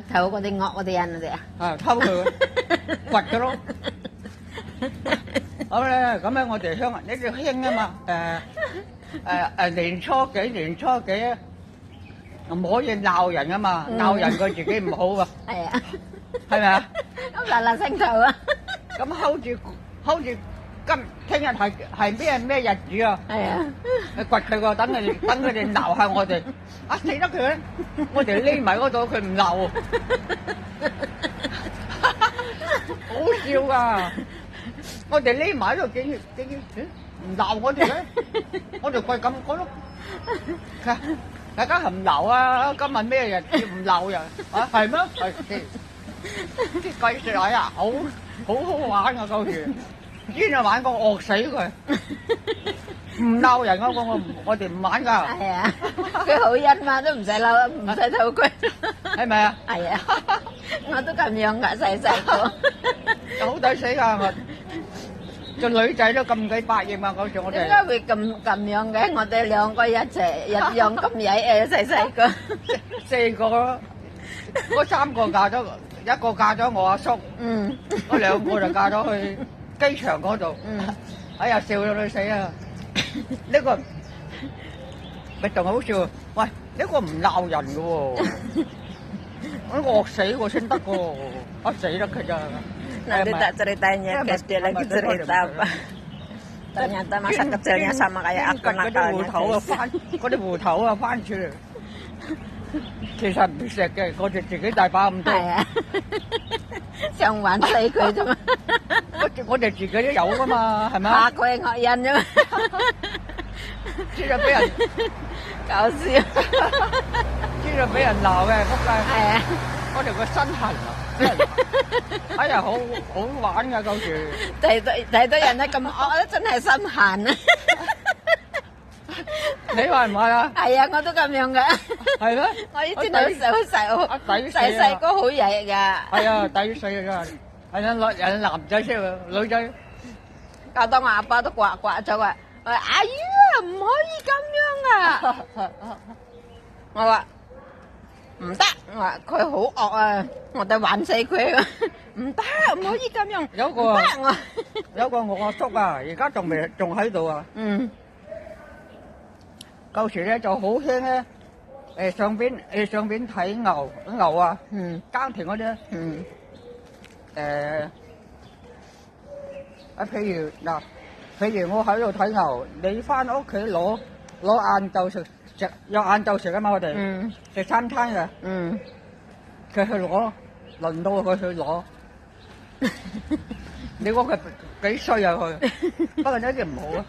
偷嗰啲惡嗰啲人哋啊，偷佢，掘佢咯。好咧，咁咧我哋鄉呢叫興啊嘛，年初幾唔可以鬧人啊嘛，鬧人佢自己唔好啊。係啊，係咪啊？咁嗱聲頭啊。咁 hold 住聽日係咩日子啊？係啊，掘佢喎，等佢哋鬧下我哋。啊死得佢咧！我哋匿埋嗰度，佢唔鬧，好笑噶！我哋匿埋喺度，竟然唔鬧我哋咧？我哋貴咁講咯，大家係唔鬧啊！今日咩日子唔鬧人啊？係咩？啲計説話啊，好玩啊！嗰時專係玩個惡死佢。唔鬧人嗰個我哋唔玩㗎。係啊，佢好人嘛，都唔使嬲，唔使偷佢。係咪啊？係啊，我都咁樣㗎，細個。好抵死㗎！個女仔都咁鬼百厭啊！嗰時我哋點解會咁樣嘅？我哋兩個一齊一樣咁曳細個。四個咯，嗰三個嫁咗，一個嫁咗我阿叔。嗯。嗰兩個就嫁咗去機場嗰度。嗯。哎呀，笑到你死啊！呢個咪仲好笑？喂，呢個唔鬧人嘅喎，呢個惡死我先得喎，我死得佢咋？Nanti tak ceritanya guys, dia lagi cerita apa. Ternyata masa kecilnya sama kayak aku nakalnya guys. 嗰啲芋頭啊，番薯，其實唔食嘅，我哋自己大把咁多。係啊，想玩死佢啫嘛。我哋自己都有噶嘛，係咪啊？嚇佢惡人啫嘛。知道俾人搞笑，知道俾人鬧嘅，仆街。係啊，我哋個身痕啊，俾人哎呀，好玩㗎嗰時。睇到人咧咁惡咧，真係心痕啊！你話唔係啊？係啊，我都咁樣噶。係咩？我以前細個好曳㗎。係啊，抵死啊！係啊，人男仔先喎，女仔。搞到我阿爸都刮咗話：阿姨啊，唔可以咁樣啊！我話唔得，我話佢好惡啊，我哋玩死佢啊！唔得，唔可以咁樣。有個我阿叔啊，而家仲喺度啊。嗯。舊時咧就好興咧，上邊睇牛啊，耕田嗰啲，譬如我喺度睇牛，你翻屋企攞晏晝食，有晏晝食啊嘛，我哋食三餐嘅，佢去攞，輪到佢去攞，你講佢幾衰啊佢，不過呢啲唔好啊。